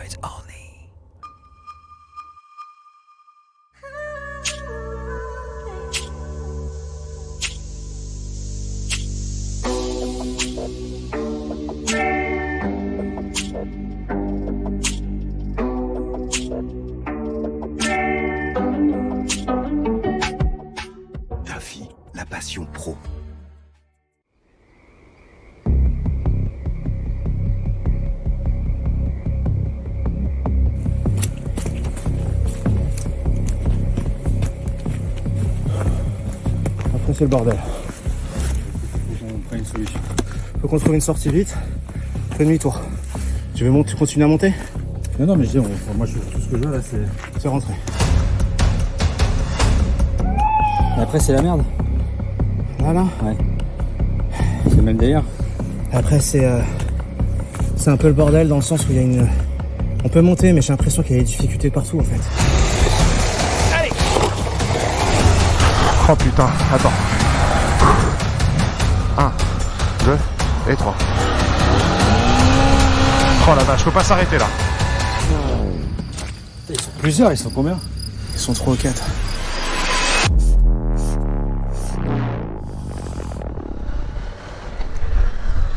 Androids only. Duffy, la passion pro. Après c'est le bordel. Faut qu'on prenne une solution. Faut qu'on trouve une sortie vite. Fais demi-tour. Tu veux continuer à monter? Non, mais je dis, moi, tout ce que je veux là, C'est rentré. Et après, c'est la merde. Voilà. Ouais. C'est le même délire. Après c'est un peu le bordel dans le sens où il y a une... On peut monter mais j'ai l'impression qu'il y a des difficultés partout en fait. Allez! Oh putain, attends. 1, 2 et 3. Oh la vache, faut pas s'arrêter là. Ils sont plusieurs, ils sont combien? Ils sont 3 ou 4.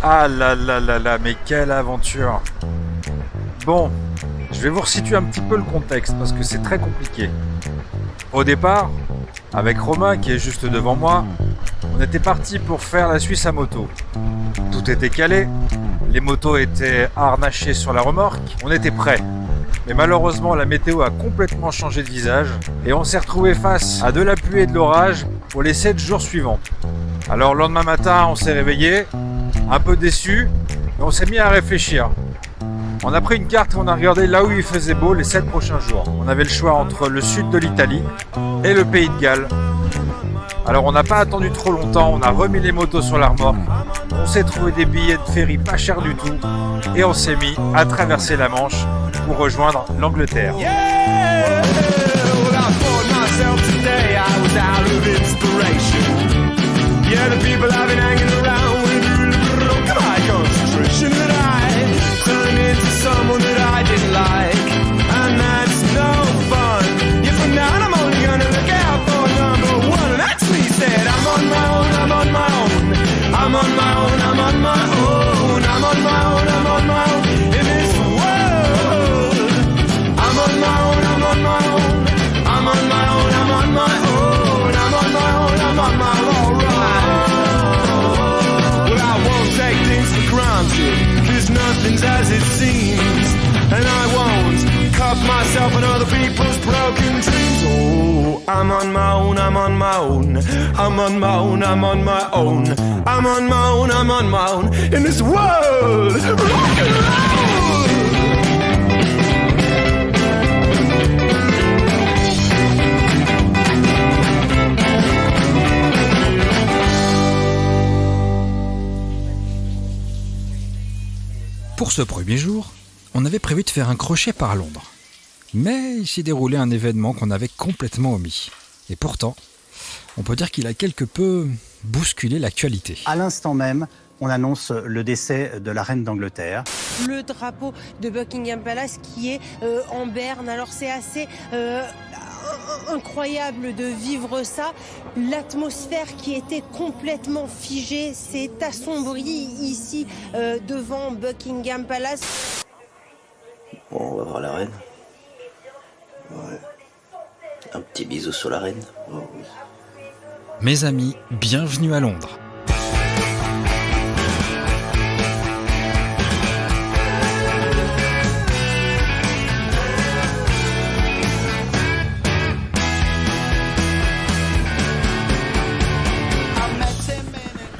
Ah là là là là, mais quelle aventure! Bon, je vais vous resituer un petit peu le contexte parce que c'est très compliqué. Au départ, avec Romain qui est juste devant moi, on était parti pour faire la Suisse à moto. Tout était calé, les motos étaient harnachées sur la remorque, on était prêts. Mais malheureusement, la météo a complètement changé de visage et on s'est retrouvé face à de la pluie et de l'orage pour les 7 jours suivants. Alors le lendemain matin, on s'est réveillé, un peu déçu, mais on s'est mis à réfléchir. On a pris une carte et on a regardé là où il faisait beau les 7 prochains jours. On avait le choix entre le sud de l'Italie et le pays de Galles. Alors on n'a pas attendu trop longtemps, on a remis les motos sur la remorque, on s'est trouvé des billets de ferry pas chers du tout et on s'est mis à traverser la Manche pour rejoindre l'Angleterre. Yeah, well, I thought myself today I was out of inspiration. Yeah, the people I've been hanging around with broke my concentration that I turned into someone that I didn't like, and that's no fun. Yeah, from now on I'm only gonna look out for number one, and that's what he said. I'm on my own, I'm on my own, I'm on my own, I'm on my own, I'm on my own, I'm on my own in this world. I'm on my own, I'm on my own, I'm on my own, I'm on my own, I'm on my own, I'm on my own, alright. Well, I won't take things for granted, 'cause nothing's as it seems, and I won't cuff myself on other people's broken dreams. Oh, I'm on my own, I'm on my own, I'm on my own, I'm on my own, I'm on my own, I'm on my own in this world. Rock and roll! Pour ce premier jour, on avait prévu de faire un crochet par Londres. Mais il s'est déroulé un événement qu'on avait complètement omis. Et pourtant, on peut dire qu'il a quelque peu bousculé l'actualité. À l'instant même, on annonce le décès de la reine d'Angleterre. Le drapeau de Buckingham Palace qui est en berne. Alors c'est assez incroyable de vivre ça. L'atmosphère qui était complètement figée s'est assombrie ici devant Buckingham Palace. Bon, on va voir la reine. Ouais. Un petit bisou sur la reine. Oh, oui. Mes amis, bienvenue à Londres.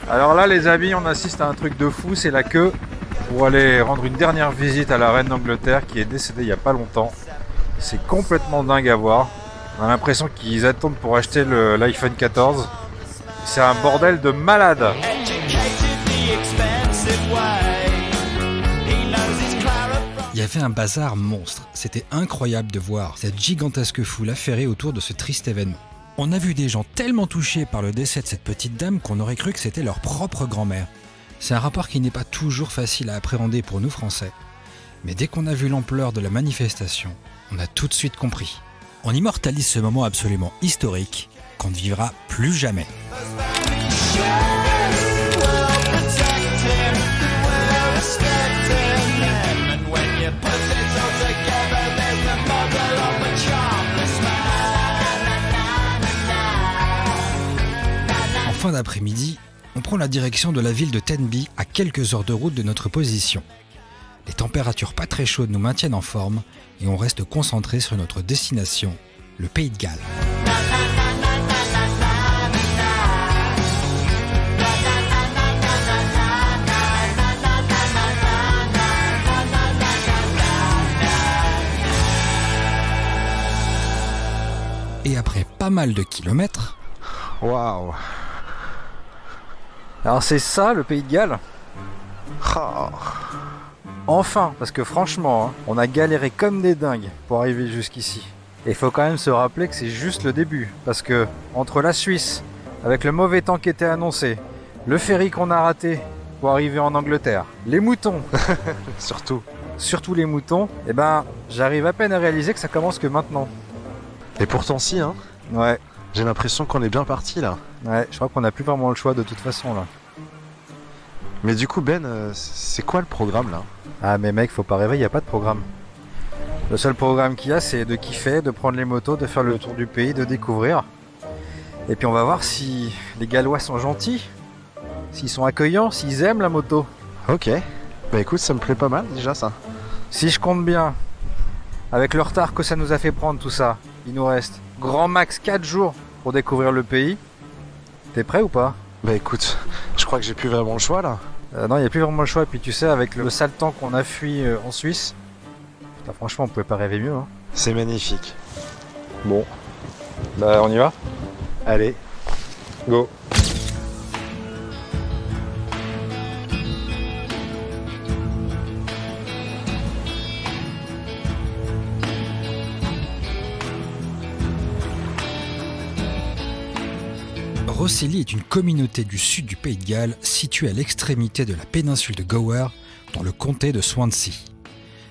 Alors là les amis, on assiste à un truc de fou, c'est la queue pour aller rendre une dernière visite à la reine d'Angleterre qui est décédée il n'y a pas longtemps. C'est complètement dingue à voir. On a l'impression qu'ils attendent pour acheter l'iPhone 14. C'est un bordel de malade. Il y avait un bazar monstre. C'était incroyable de voir cette gigantesque foule affairée autour de ce triste événement. On a vu des gens tellement touchés par le décès de cette petite dame qu'on aurait cru que c'était leur propre grand-mère. C'est un rapport qui n'est pas toujours facile à appréhender pour nous Français. Mais dès qu'on a vu l'ampleur de la manifestation, on a tout de suite compris. On immortalise ce moment absolument historique qu'on ne vivra plus jamais. En fin d'après-midi, on prend la direction de la ville de Tenby à quelques heures de route de notre position. Les températures pas très chaudes nous maintiennent en forme et on reste concentré sur notre destination, le Pays de Galles. Et après pas mal de kilomètres... Waouh. Alors c'est ça le Pays de Galles ? Oh. Enfin, parce que franchement, on a galéré comme des dingues pour arriver jusqu'ici. Et il faut quand même se rappeler que c'est juste le début. Parce que entre la Suisse, avec le mauvais temps qui était annoncé, le ferry qu'on a raté pour arriver en Angleterre, les moutons, surtout les moutons, eh ben j'arrive à peine à réaliser que ça commence que maintenant. Et pourtant si, hein. Ouais. J'ai l'impression qu'on est bien parti là. Ouais, je crois qu'on n'a plus vraiment le choix de toute façon là. Mais du coup Ben, c'est quoi le programme là ? Ah mais mec, faut pas rêver, y a pas de programme. Le seul programme qu'il y a, c'est de kiffer, de prendre les motos, de faire le tour du pays, de découvrir. Et puis on va voir si les Gallois sont gentils, s'ils sont accueillants, s'ils aiment la moto. Ok. Bah écoute, ça me plaît pas mal déjà ça. Si je compte bien, avec le retard que ça nous a fait prendre tout ça, il nous reste grand max 4 jours pour découvrir le pays. T'es prêt ou pas ? Bah écoute, je crois que j'ai plus vraiment le choix là. Non, il n'y a plus vraiment le choix. Et puis tu sais, avec le sale temps qu'on a fui en Suisse, putain, franchement, on pouvait pas rêver mieux. Hein. C'est magnifique. Bon, bah on y va ? Allez, go. Rosslea est une communauté du sud du Pays de Galles située à l'extrémité de la péninsule de Gower, dans le comté de Swansea.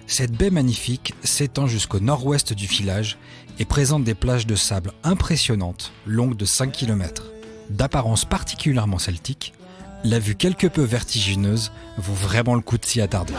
Cette baie magnifique s'étend jusqu'au nord-ouest du village et présente des plages de sable impressionnantes, longues de 5 km. D'apparence particulièrement celtique, la vue quelque peu vertigineuse vaut vraiment le coup de s'y attarder.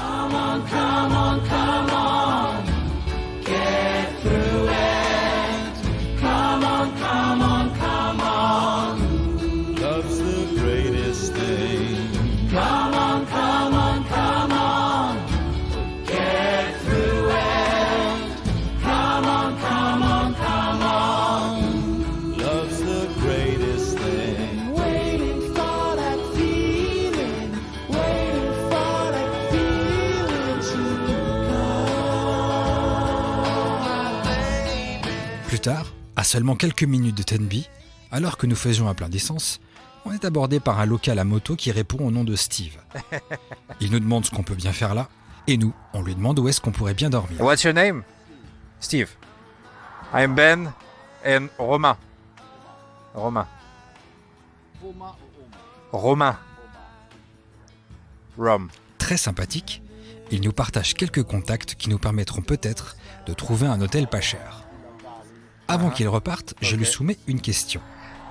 Plus tard, à seulement quelques minutes de Tenby, alors que nous faisions un plein d'essence, on est abordé par un local à moto qui répond au nom de Steve. Il nous demande ce qu'on peut bien faire là, et nous, on lui demande où est-ce qu'on pourrait bien dormir. What's your name? Steve. I'm Ben and Romain. Rom. Très sympathique, il nous partage quelques contacts qui nous permettront peut-être de trouver un hôtel pas cher. Avant qu'il reparte, je lui soumets une question.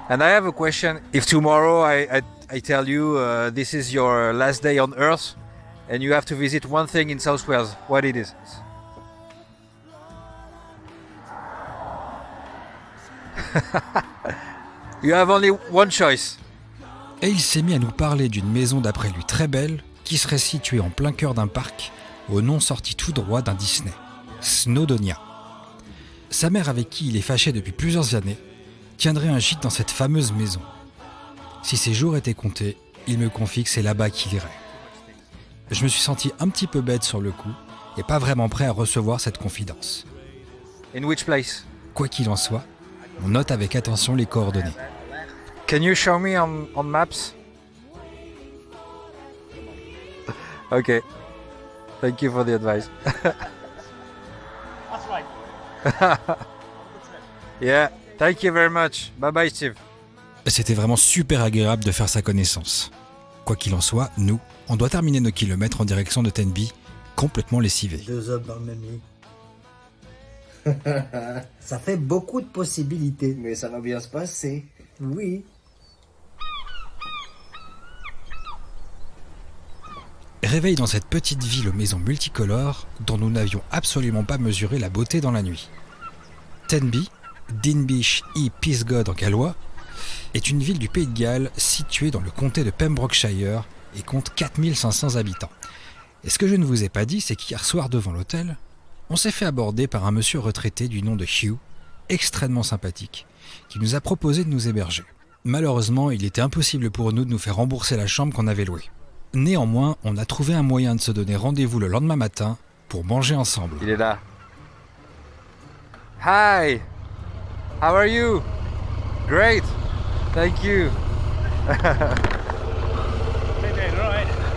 And I have a question. If tomorrow I tell you this is your last day on Earth and you have to visit one thing in South Wales, what it is? You have only one choice. Et il s'est mis à nous parler d'une maison d'après lui très belle qui serait située en plein cœur d'un parc au nom sorti tout droit d'un Disney, Snowdonia. Sa mère, avec qui il est fâché depuis plusieurs années, tiendrait un gîte dans cette fameuse maison. Si ses jours étaient comptés, il me confie que c'est là-bas qu'il irait. Je me suis senti un petit peu bête sur le coup et pas vraiment prêt à recevoir cette confidence. In which place? Quoi qu'il en soit, on note avec attention les coordonnées. Can you show me on maps? Okay. Thank you for the advice. That's right. Yeah, thank you very much. Bye bye Steve. C'était vraiment super agréable de faire sa connaissance. Quoi qu'il en soit, nous, on doit terminer nos kilomètres en direction de Tenby complètement lessivé. 2 hommes dans le même lit. Ça fait beaucoup de possibilités. Mais ça va bien se passer. Oui. Réveil dans cette petite ville aux maisons multicolores dont nous n'avions absolument pas mesuré la beauté dans la nuit. Tenby, Dinbych y Peasgood en gallois, est une ville du Pays de Galles située dans le comté de Pembrokeshire et compte 4500 habitants. Et ce que je ne vous ai pas dit, c'est qu'hier soir devant l'hôtel, on s'est fait aborder par un monsieur retraité du nom de Hugh, extrêmement sympathique, qui nous a proposé de nous héberger. Malheureusement, il était impossible pour nous de nous faire rembourser la chambre qu'on avait louée. Néanmoins, on a trouvé un moyen de se donner rendez-vous le lendemain matin pour manger ensemble. Il est là. Hi! How are you? Great! Thank you!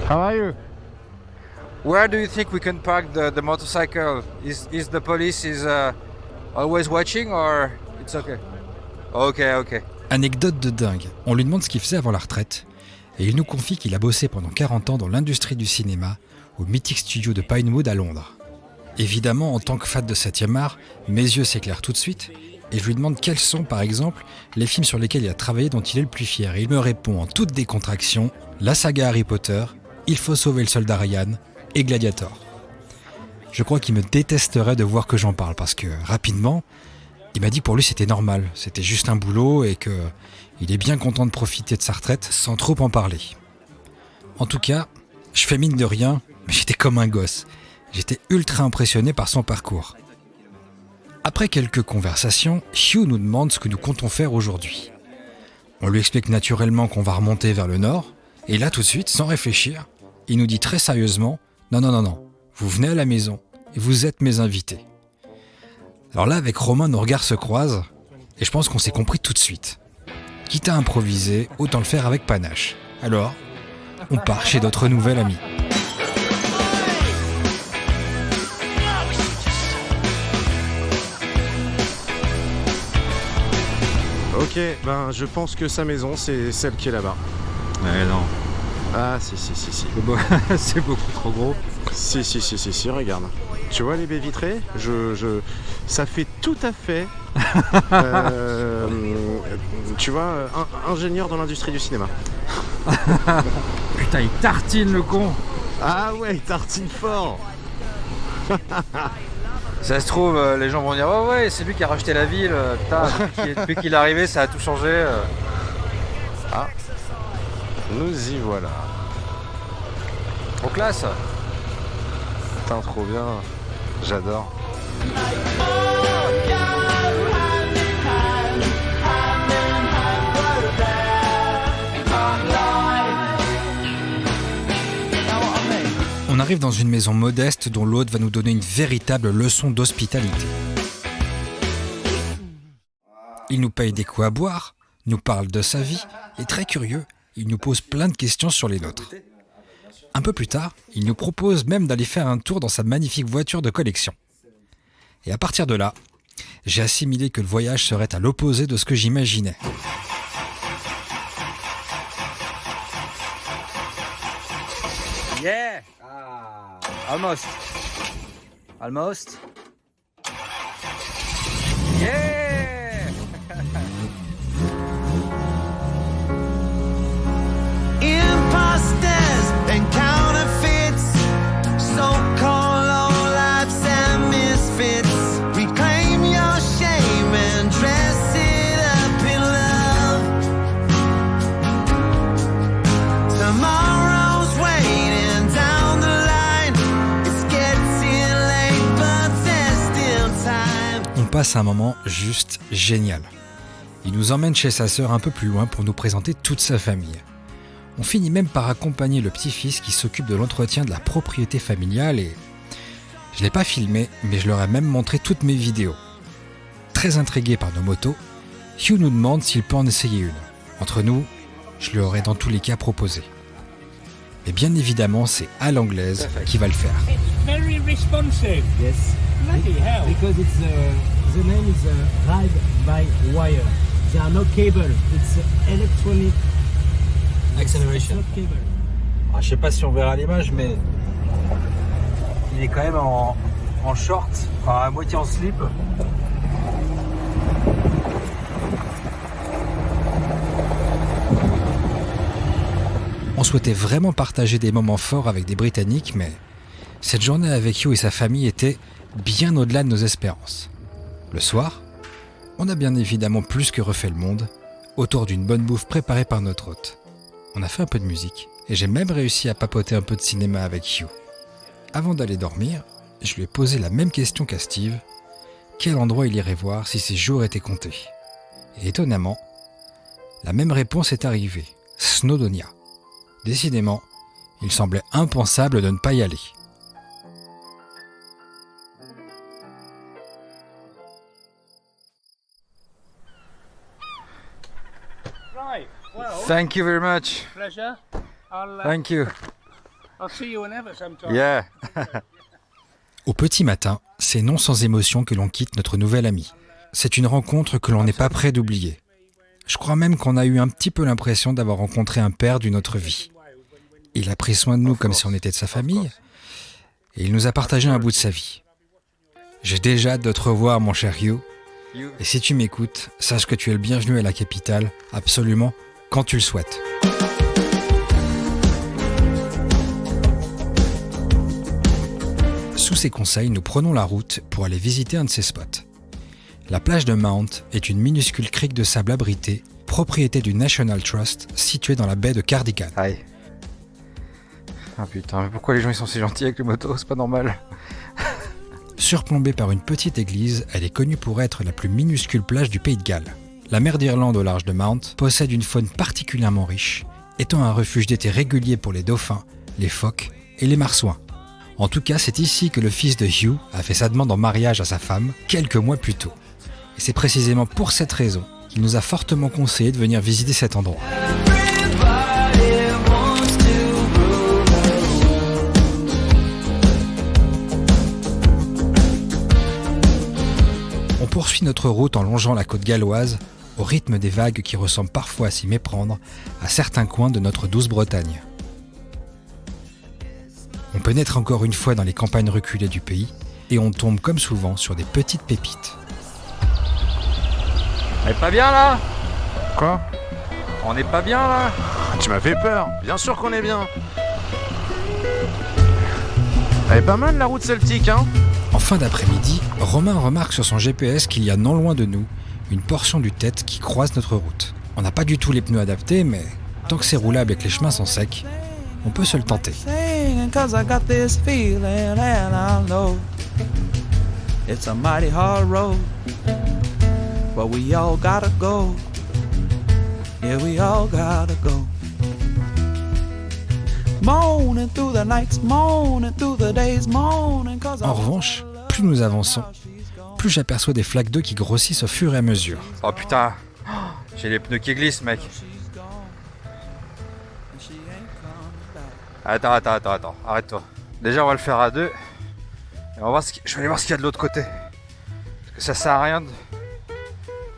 How are you? Where do you think we can park the motorcycle? Is the police always watching or it's okay? Okay. Anecdote de dingue, on lui demande ce qu'il faisait avant la retraite et il nous confie qu'il a bossé pendant 40 ans dans l'industrie du cinéma au mythique studio de Pinewood à Londres. Évidemment, en tant que fan de 7e art, mes yeux s'éclairent tout de suite et je lui demande quels sont, par exemple, les films sur lesquels il a travaillé dont il est le plus fier. Et il me répond en toute décontraction, la saga Harry Potter, Il faut sauver le soldat Ryan et Gladiator. Je crois qu'il me détesterait de voir que j'en parle parce que, rapidement, il m'a dit que pour lui c'était normal, c'était juste un boulot et qu'il est bien content de profiter de sa retraite sans trop en parler. En tout cas, je fais mine de rien, mais j'étais comme un gosse. J'étais ultra impressionné par son parcours. Après quelques conversations, Hugh nous demande ce que nous comptons faire aujourd'hui. On lui explique naturellement qu'on va remonter vers le nord, et là tout de suite, sans réfléchir, il nous dit très sérieusement « Non, vous venez à la maison et vous êtes mes invités ». Alors là, avec Romain, nos regards se croisent, et je pense qu'on s'est compris tout de suite. Quitte à improviser, autant le faire avec panache. Alors, on part chez notre nouvel ami. Ok, ben je pense que sa maison c'est celle qui est là-bas. Ouais, non. Ah si. C'est beaucoup trop gros. Si, regarde. Tu vois les baies vitrées, ça fait tout à fait, tu vois, ingénieur dans l'industrie du cinéma. Putain, il tartine le con. Ah ouais, il tartine fort. Ça se trouve, les gens vont dire ouais, c'est lui qui a racheté la ville. Putain, depuis qu'il est arrivé, ça a tout changé. Ah, nous y voilà. Trop classe. Putain, trop bien. J'adore. On arrive dans une maison modeste dont l'hôte va nous donner une véritable leçon d'hospitalité. Il nous paye des coups à boire, nous parle de sa vie et très curieux, il nous pose plein de questions sur les nôtres. Un peu plus tard, il nous propose même d'aller faire un tour dans sa magnifique voiture de collection. Et à partir de là, j'ai assimilé que le voyage serait à l'opposé de ce que j'imaginais. Yeah! Almost. Yeah! Imposters and counterfeits, so-called low-lifes and misfits. Reclaim your shame and dress it up in love. Tomorrow's waiting down the line. It's getting late, but there's still time. On passe un moment juste génial. Il nous emmène chez sa sœur un peu plus loin pour nous présenter toute sa famille. On finit même par accompagner le petit-fils qui s'occupe de l'entretien de la propriété familiale et... Je ne l'ai pas filmé, mais je leur ai même montré toutes mes vidéos. Très intrigué par nos motos, Hugh nous demande s'il peut en essayer une. Entre nous, je lui aurais dans tous les cas proposé. Mais bien évidemment, c'est à l'anglaise qui va le faire. Very responsive. Yes. Bloody hell. Because it's the name is ride by wire. There are no cable. It's electronic acceleration. Not cable. Je sais pas si on verra l'image, mais il est quand même en short, enfin à moitié en slip. On souhaitait vraiment partager des moments forts avec des Britanniques, mais cette journée avec Hugh et sa famille était bien au-delà de nos espérances. Le soir, on a bien évidemment plus que refait le monde, autour d'une bonne bouffe préparée par notre hôte. On a fait un peu de musique, et j'ai même réussi à papoter un peu de cinéma avec Hugh. Avant d'aller dormir, je lui ai posé la même question qu'à Steve, quel endroit il irait voir si ses jours étaient comptés. Et étonnamment, la même réponse est arrivée, Snowdonia. Décidément, il semblait impensable de ne pas y aller. Right. Well, Thank you very much. pleasure. Thank you. I'll see you whenever sometime. Yeah. Au petit matin, c'est non sans émotion que l'on quitte notre nouvel ami. C'est une rencontre que l'on n'est pas prêt d'oublier. Je crois même qu'on a eu un petit peu l'impression d'avoir rencontré un père d'une autre vie. Il a pris soin de nous comme si on était de sa famille, et il nous a partagé un bout de sa vie. J'ai déjà hâte de te revoir, mon cher Hugh, et si tu m'écoutes, sache que tu es le bienvenu à la capitale, absolument, quand tu le souhaites. Sous ses conseils, nous prenons la route pour aller visiter un de ses spots. La plage de Mount est une minuscule crique de sable abritée, propriété du National Trust, située dans la baie de Cardigan. Aïe. Ah putain, mais pourquoi les gens ils sont si gentils avec les motos, c'est pas normal. Surplombée par une petite église, elle est connue pour être la plus minuscule plage du pays de Galles. La mer d'Irlande au large de Mount possède une faune particulièrement riche, étant un refuge d'été régulier pour les dauphins, les phoques et les marsouins. En tout cas, c'est ici que le fils de Hugh a fait sa demande en mariage à sa femme quelques mois plus tôt. Et c'est précisément pour cette raison qu'il nous a fortement conseillé de venir visiter cet endroit. On poursuit notre route en longeant la côte galloise, au rythme des vagues qui ressemblent parfois à s'y méprendre à certains coins de notre douce Bretagne. On pénètre encore une fois dans les campagnes reculées du pays et on tombe comme souvent sur des petites pépites. On est pas bien là? Quoi? On est pas bien là? Tu m'as fait peur. Bien sûr qu'on est bien. Elle est pas mal la route celtique, hein? En fin d'après-midi, Romain remarque sur son GPS qu'il y a non loin de nous une portion du Tête qui croise notre route. On n'a pas du tout les pneus adaptés, mais tant que c'est roulable et que les chemins sont secs, on peut se le tenter. En revanche, plus nous avançons, plus j'aperçois des flaques d'eau qui grossissent au fur et à mesure. Oh putain, j'ai les pneus qui glissent, mec. Attends, arrête-toi. Déjà, on va le faire à deux. Et on va voir je vais aller voir ce qu'il y a de l'autre côté. Parce que ça sert à rien de...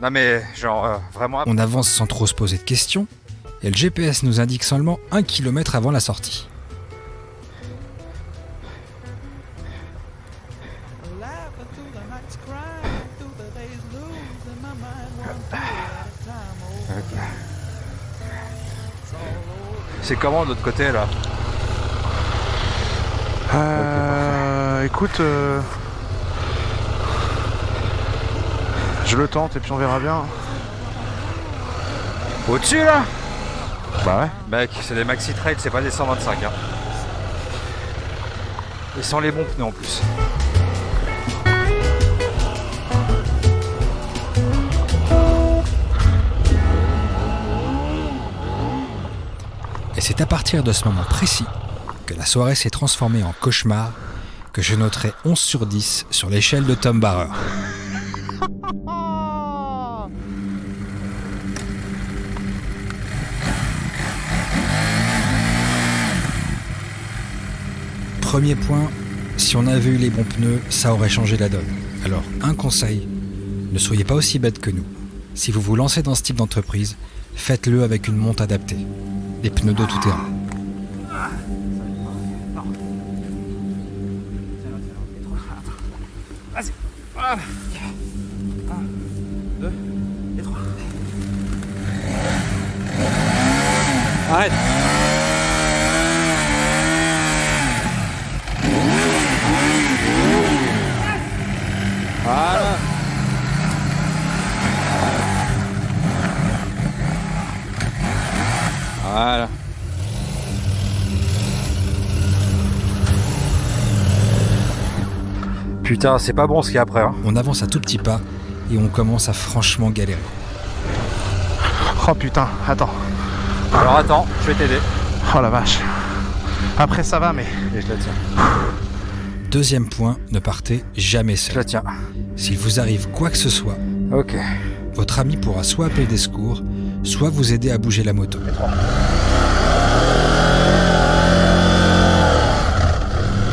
Non mais, genre, vraiment... On avance sans trop se poser de questions, et le GPS nous indique seulement 1 km avant la sortie. C'est comment de l'autre côté là? Écoute, je le tente et puis on verra bien. Au-dessus là? Bah ouais. Mec, c'est des maxi trail, c'est pas des 125 hein. Et sans les bons pneus en plus. Et c'est à partir de ce moment précis que la soirée s'est transformée en cauchemar, que je noterai 11 sur 10 sur l'échelle de Tom Barrer. Premier point, si on avait eu les bons pneus, ça aurait changé la donne. Alors, un conseil, ne soyez pas aussi bêtes que nous. Si vous vous lancez dans ce type d'entreprise, faites-le avec une monte adaptée. Des pneus de tout terrain. Vas-y. Ah. 1, 2 et 3. Arrête. Voilà. Voilà. Putain, c'est pas bon ce qu'il y a après. Hein. On avance à tout petits pas et on commence à franchement galérer. Oh putain, attends. Alors attends, je vais t'aider. Oh la vache. Après ça va, mais... Et je la tiens. Deuxième point, ne partez jamais seul. Je la tiens. S'il vous arrive quoi que ce soit, Ok. votre ami pourra soit appeler des secours, soit vous aider à bouger la moto.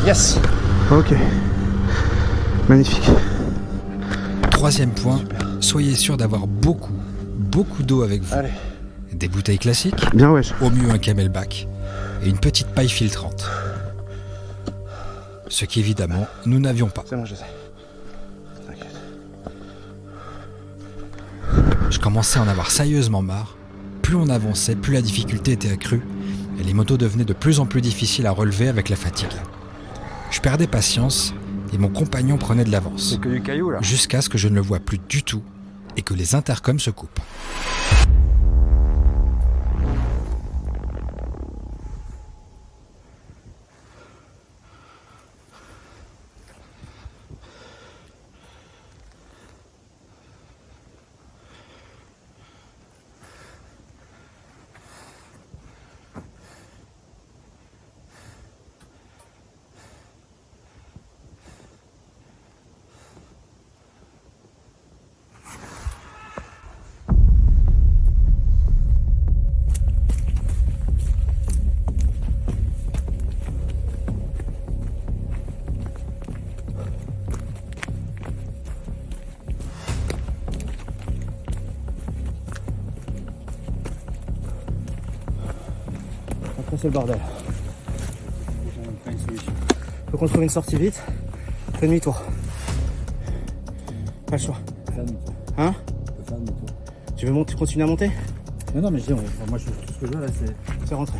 Yes. Ok. Magnifique. Troisième point, soyez sûr d'avoir beaucoup d'eau avec vous. Allez. Des bouteilles classiques, Bien wesh. au mieux un camelback, et une petite paille filtrante. Ce qu'évidemment, nous n'avions pas. C'est bon, je sais. T'inquiète. Je commençais à en avoir sérieusement marre. Plus on avançait, plus la difficulté était accrue, et les motos devenaient de plus en plus difficiles à relever avec la fatigue. Je perdais patience, et mon compagnon prenait de l'avance. C'est que du caillou là. Jusqu'à ce que je ne le voie plus du tout, et que les intercoms se coupent. Après c'est le bordel. Faut qu'on trouve une sortie vite. Fais demi-tour. Pas le choix. Hein? Tu veux monter, continuer à monter? Non, mais je dis, moi, tout ce que je veux là, c'est rentrer.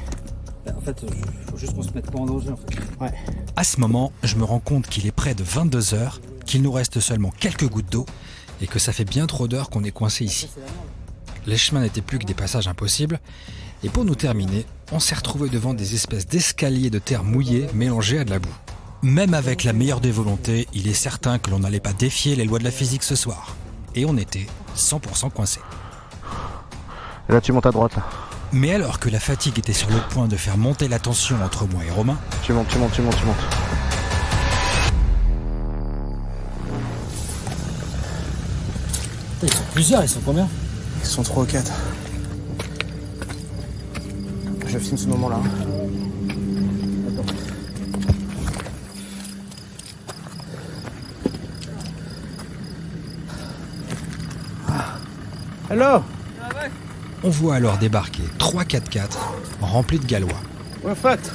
En fait, il faut juste qu'on se mette pas en danger, en fait. Ouais. À ce moment, je me rends compte qu'il est près de 22 heures, qu'il nous reste seulement quelques gouttes d'eau, et que ça fait bien trop d'heures qu'on est coincé ici. Les chemins n'étaient plus que des passages impossibles, et pour nous terminer, on s'est retrouvé devant des espèces d'escaliers de terre mouillée mélangés à de la boue. Même avec la meilleure des volontés, il est certain que l'on n'allait pas défier les lois de la physique ce soir. Et on était 100% coincés. Et là tu montes à droite là. Mais alors que la fatigue était sur le point de faire monter la tension entre moi et Romain, Tu montes. Ils sont plusieurs, ils sont combien? Ils sont 3 ou 4. Je filme ce moment-là. Hello! on voit alors débarquer 3 4x4 remplis de Gallois. We're fucked.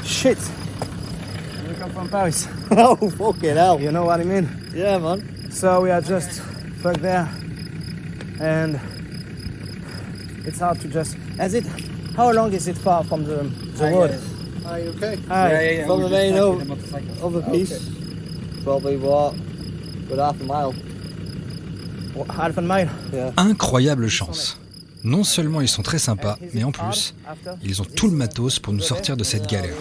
Shit. We come from Paris. Oh, fucking hell. You know what I mean? Yeah, man. So we are just fucked there. And it's hard to just... How long is it far from the road? Are you okay? Hi. From the main over piece. Probably what? Good half a mile. Half a mile? Yeah. Incroyable chance. Non seulement ils sont très sympas, mais en plus, ils ont tout le matos pour nous sortir de cette galère.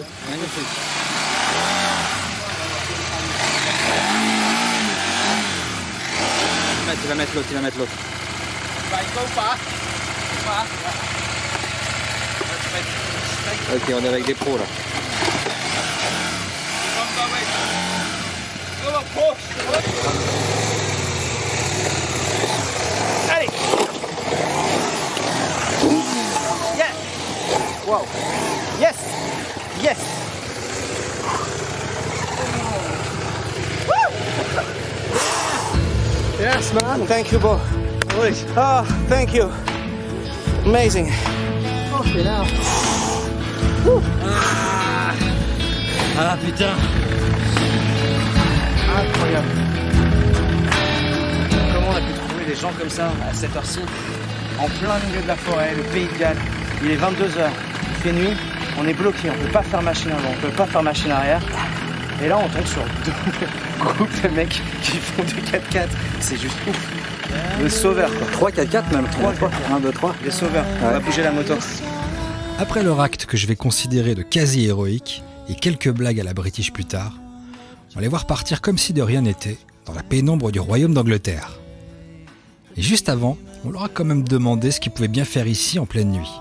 Il va mettre l'autre. Ok, on est avec des pros là. Allez! Yeah! Wow! Yes! Yes! Woo! Yes, man. Thank you, Bo. Oh, thank you. Amazing. Okay, now. Ah putain. incroyable. Comment on a pu trouver des gens comme ça à cette heure-ci, en plein milieu de la forêt, le Pays de Galles. Il est 22h, il fait nuit, on est bloqué, on peut pas faire machine avant, on peut pas faire machine arrière. Et là on tombe sur deux groupes de mecs qui font du 4x4. C'est juste ouf. Le sauveur quoi. 3 4x4 même. 3 1, 2, 3. Les sauveurs, on va bouger la moto. Après leur acte que je vais considérer de quasi héroïque et quelques blagues à la British plus tard, on les voir partir comme si de rien n'était dans la pénombre du royaume d'Angleterre. Et juste avant, on leur a quand même demandé ce qu'ils pouvaient bien faire ici en pleine nuit.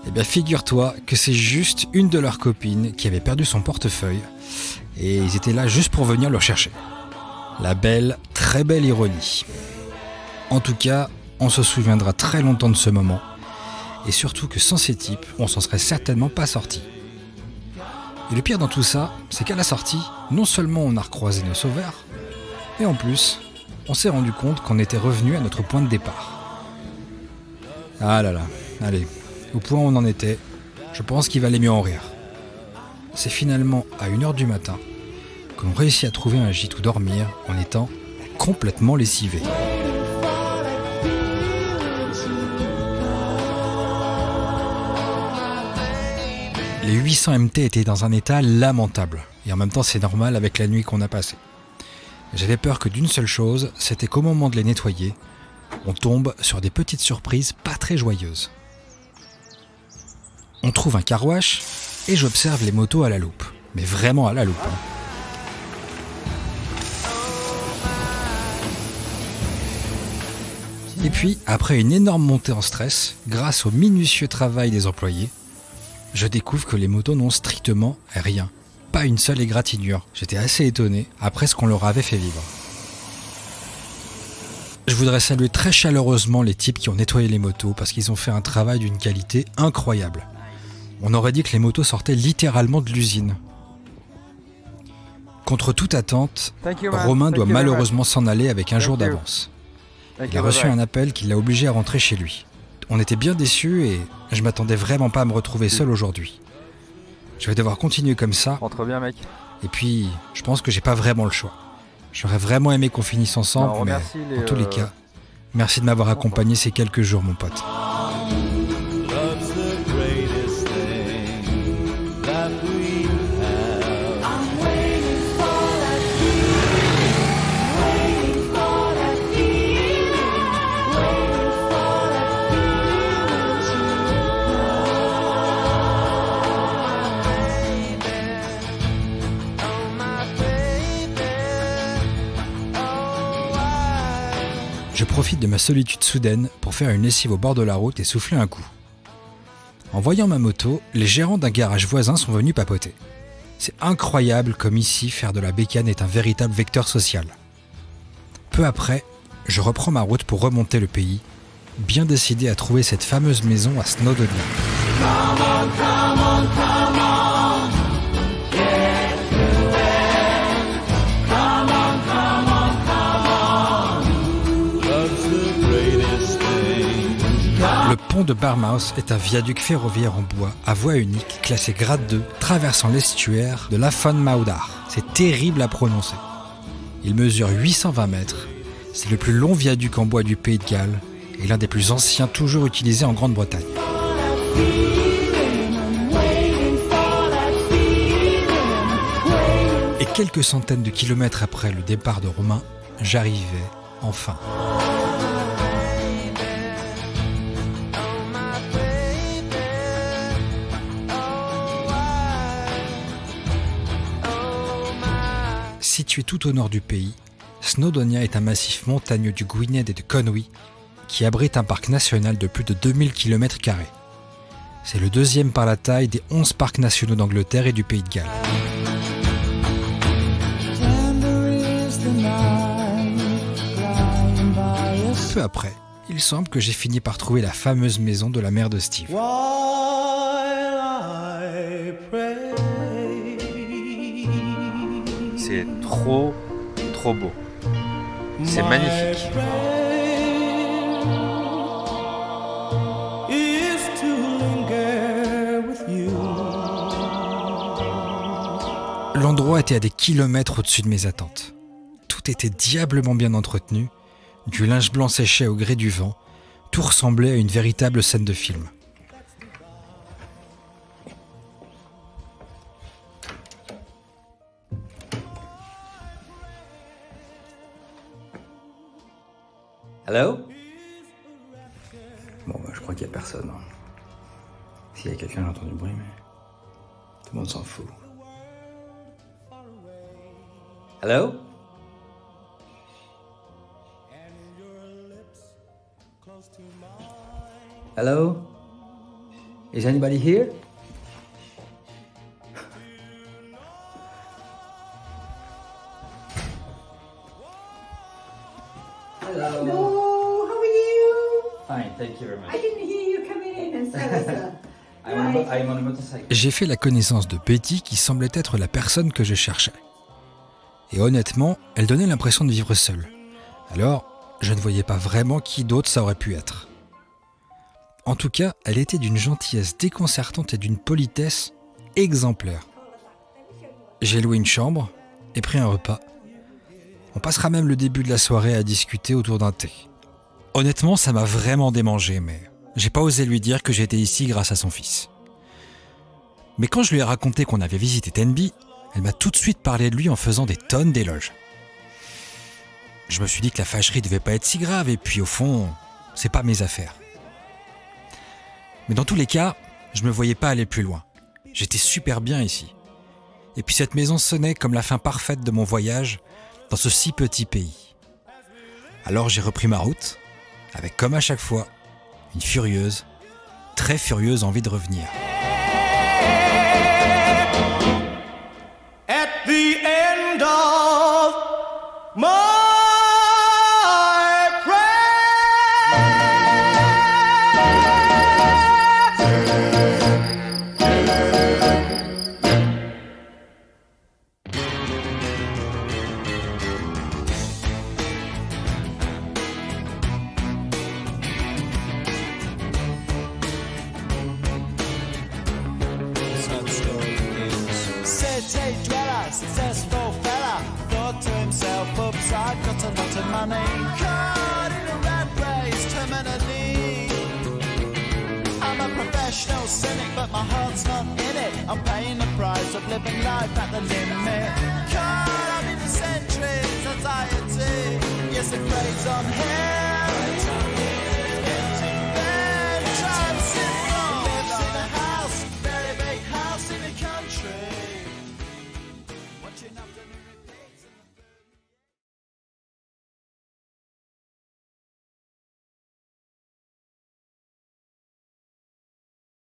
Eh bien figure-toi que c'est juste une de leurs copines qui avait perdu son portefeuille et ils étaient là juste pour venir le chercher. La belle, très belle ironie. En tout cas, on se souviendra très longtemps de ce moment et surtout que sans ces types, on s'en serait certainement pas sorti. Et le pire dans tout ça, c'est qu'à la sortie, non seulement on a recroisé nos sauveurs, mais en plus, on s'est rendu compte qu'on était revenu à notre point de départ. Ah là là, allez, au point où on en était, je pense qu'il valait mieux en rire. C'est finalement à 1h du matin que l'on réussit à trouver un gîte où dormir en étant complètement lessivé. Les 800 MT étaient dans un état lamentable, et en même temps c'est normal avec la nuit qu'on a passée. J'avais peur que d'une seule chose, c'était qu'au moment de les nettoyer, on tombe sur des petites surprises pas très joyeuses. On trouve un car wash, et j'observe les motos à la loupe. Mais vraiment à la loupe. Et puis, après une énorme montée en stress, grâce au minutieux travail des employés, je découvre que les motos n'ont strictement rien. Pas une seule égratignure. J'étais assez étonné après ce qu'on leur avait fait vivre. Je voudrais saluer très chaleureusement les types qui ont nettoyé les motos parce qu'ils ont fait un travail d'une qualité incroyable. On aurait dit que les motos sortaient littéralement de l'usine. Contre toute attente, Romain doit malheureusement s'en aller avec un jour d'avance. Il a reçu un appel qui l'a obligé à rentrer chez lui. On était bien déçus et je m'attendais vraiment pas à me retrouver seul aujourd'hui. Je vais devoir continuer comme ça. Rentre bien, mec. Et puis, je pense que j'ai pas vraiment le choix. J'aurais vraiment aimé qu'on finisse ensemble, mais en tous les cas, merci de m'avoir accompagné ces quelques jours, mon pote. Je profite de ma solitude soudaine pour faire une lessive au bord de la route et souffler un coup. En voyant ma moto, les gérants d'un garage voisin sont venus papoter. C'est incroyable comme ici, faire de la bécane est un véritable vecteur social. Peu après, je reprends ma route pour remonter le pays, bien décidé à trouver cette fameuse maison à Snowdonia. Le pont de Barmouth est un viaduc ferroviaire en bois à voie unique classé grade 2 traversant l'estuaire de l'Afon Maudar. C'est terrible à prononcer. Il mesure 820 mètres. C'est le plus long viaduc en bois du Pays de Galles et l'un des plus anciens toujours utilisés en Grande-Bretagne. Et quelques centaines de kilomètres après le départ de Romain, j'arrivais enfin. Situé tout au nord du pays, Snowdonia est un massif montagneux du Gwynedd et de Conwy qui abrite un parc national de plus de 2000 km². C'est le deuxième par la taille des 11 parcs nationaux d'Angleterre et du Pays de Galles. Peu après, il semble que j'ai fini par trouver la fameuse maison de la mère de Steve. C'est trop beau. C'est magnifique. L'endroit était à des kilomètres au-dessus de mes attentes. Tout était diablement bien entretenu, du linge blanc séchait au gré du vent, tout ressemblait à une véritable scène de film. Hello? Bon, bah, je crois qu'il n'y a personne. Hein. S'il y a quelqu'un, j'ai entendu le bruit, mais tout le monde s'en fout. Hello? Hello? Is anybody here? Hello, how are you? Fine, thank you very much. I didn't hear you coming in, and so was I'm on a motorcycle. J'ai fait la connaissance de Betty qui semblait être la personne que je cherchais. Et honnêtement, elle donnait l'impression de vivre seule. Alors, je ne voyais pas vraiment qui d'autre ça aurait pu être. En tout cas, elle était d'une gentillesse déconcertante et d'une politesse exemplaire. J'ai loué une chambre et pris un repas. On passera même le début de la soirée à discuter autour d'un thé. Honnêtement, ça m'a vraiment démangé, mais j'ai pas osé lui dire que j'étais ici grâce à son fils. Mais quand je lui ai raconté qu'on avait visité Tenby, elle m'a tout de suite parlé de lui en faisant des tonnes d'éloges. Je me suis dit que la fâcherie devait pas être si grave, et puis au fond, c'est pas mes affaires. Mais dans tous les cas, je me voyais pas aller plus loin. J'étais super bien ici. Et puis cette maison sonnait comme la fin parfaite de mon voyage dans ce si petit pays. Alors j'ai repris ma route, avec comme à chaque fois, une furieuse, très furieuse envie de revenir. At the end of my city dweller, successful fella, thought to himself, oops, I've got a lot of money. Caught in a rat race, terminally. I'm a professional cynic, but my heart's not in it. I'm paying the price of living life at the limit. Caught up in the centuries, anxiety. Yes, it plays on here.